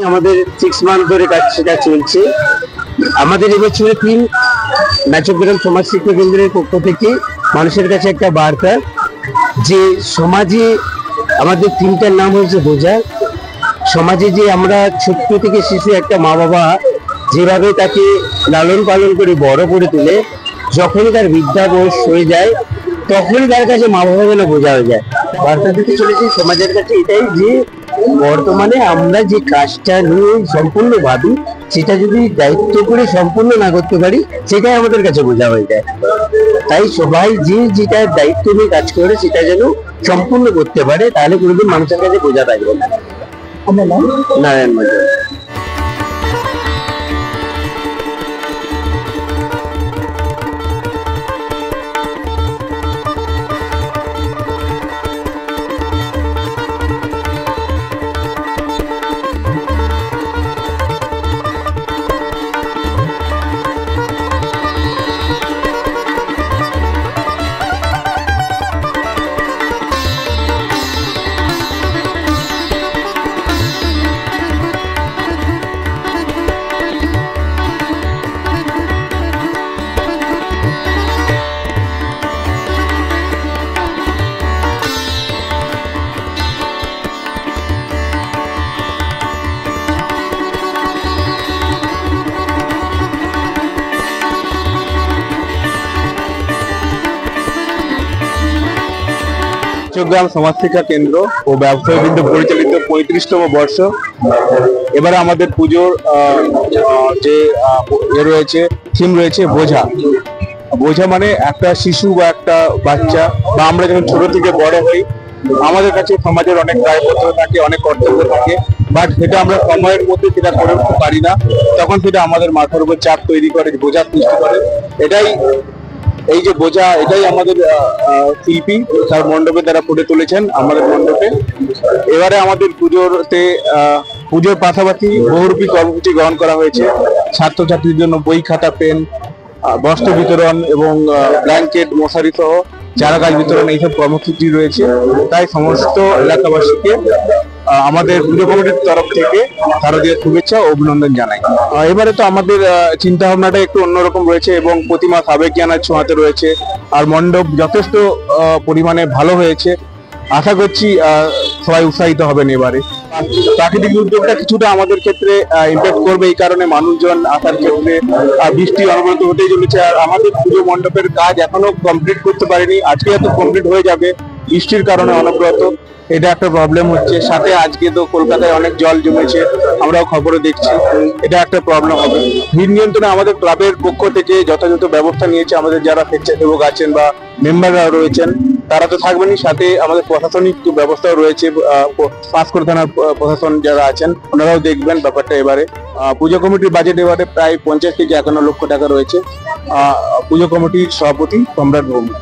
আমাদের 6 মান্থ ধরে কাজটা চলছে। আমাদের এবছরের থিম নাচগ্রাম সমাজ শিক্ষা কেন্দ্রের পক্ষ থেকে মানুষের কাছে একটা বার্তা যে সমাজে আমাদের থিমটার নাম হয়েছে বোঝা। সমাজে যে আমরা ছোট্ট থেকে শিশু একটা মা বাবা যেভাবে তাকে লালন পালন করে বড় করে তোলে, যখনই তার বৃদ্ধা বয়স হয়ে যায় তখনই তার কাছে মা বাবা যেন বোঝা হয়ে যায়। বার্তা দিতে চলেছি সমাজের কাছে এটাই যে বর্তমানে আমরা যে কাজটা নিয়ে সম্পূর্ণ ভাবি সেটা যদি দায়িত্ব করে সম্পূর্ণ না করতে পারি সেটাই আমাদের কাছে বোঝা হয়ে যায়। তাই সবাই যে যেটা দায়িত্ব নিয়ে কাজ করে সেটা যেন সম্পূর্ণ করতে পারে, তাহলে কোনোদিন মানুষের কাছে বোঝা থাকবে না। নারায়ণ মজুমদার। নাচগ্রাম সমাজ শিক্ষা কেন্দ্র ও ব্যবসায় বৃন্দ পরিচালিত 35তম বর্ষ। এবারে আমাদের পুজোর যে রয়েছে থিম রয়েছে বোঝা। বোঝা মানে একটা শিশু বা একটা বাচ্চা বা আমরা যখন ছোট থেকে বড় হই আমাদের কাছে সমাজের অনেক দায়বদ্ধ থাকে, অনেক কর্তব্য থাকে, বাট সেটা আমরা সময়ের মধ্যে সেটা করে উঠতে পারি না, তখন সেটা আমাদের মাথার উপর চাপ তৈরি করে, বোঝা সৃষ্টি করে। এই যে বোঝা, এটাই আমাদের শিল্পী তার মণ্ডপে দ্বারা ফুটে তুলেছেন আমাদের মণ্ডপে। এবারে আমাদের পুজোর পাশাপাশি বহুরূপী কর্মসূচি গ্রহণ করা হয়েছে। ছাত্রছাত্রীর জন্য বই, খাতা, পেন, বস্ত্র বিতরণ এবং ব্ল্যাঙ্কেট, মশারি সহ চারা গাছ বিতরণ, এইসব কর্মসূচি রয়েছে। তাই সমস্ত এলাকাবাসীকে আমাদের পুজো কমিটির তরফ থেকে শারদীয় শুভেচ্ছা ও অভিনন্দন জানাই। এবারে তো আমাদের চিন্তা ভাবনাটা একটু অন্যরকম রয়েছে এবং প্রতিমা সাবেকিয়ানার ছোঁয়াতে রয়েছে, আর মণ্ডপ যথেষ্ট পরিমাণে ভালো হয়েছে। আশা করছি সবাই উৎসাহিত হবেন। এবারে প্রাকৃতিক দুর্যোগটা কিছুটা আমাদের ক্ষেত্রে ইম্প্যাক্ট করবে, এই কারণে মানুষজন আসার ক্ষেত্রে বৃষ্টি অনবরত হতেই চলেছে। আর আমাদের পুজো মণ্ডপের কাজ এখনো কমপ্লিট করতে পারিনি, আজকে হয়তো কমপ্লিট হয়ে যাবে, বৃষ্টির কারণে অনবরত এটা একটা প্রবলেম হচ্ছে। সাথে আজকে তো কলকাতায় অনেক জল জমেছে, আমরাও খবরে দেখছি, এটা একটা প্রবলেম হবে। ভিড় নিয়ন্ত্রণে আমাদের ক্লাবের পক্ষ থেকে যথাযথ ব্যবস্থা নিয়েছে। আমাদের যারা স্বেচ্ছাসেবক আছেন বা মেম্বাররা রয়েছেন তারা তো থাকবেনই, সাথে আমাদের প্রশাসনিক ব্যবস্থাও রয়েছে। পাঁশকুড়া থানার প্রশাসন যারা আছেন ওনারাও দেখবেন ব্যাপারটা। এবারে পুজো কমিটির বাজেট এবারে প্রায় 50 থেকে 51 লক্ষ টাকা রয়েছে। পুজো কমিটির সভাপতি সম্রাট ভৌমিক।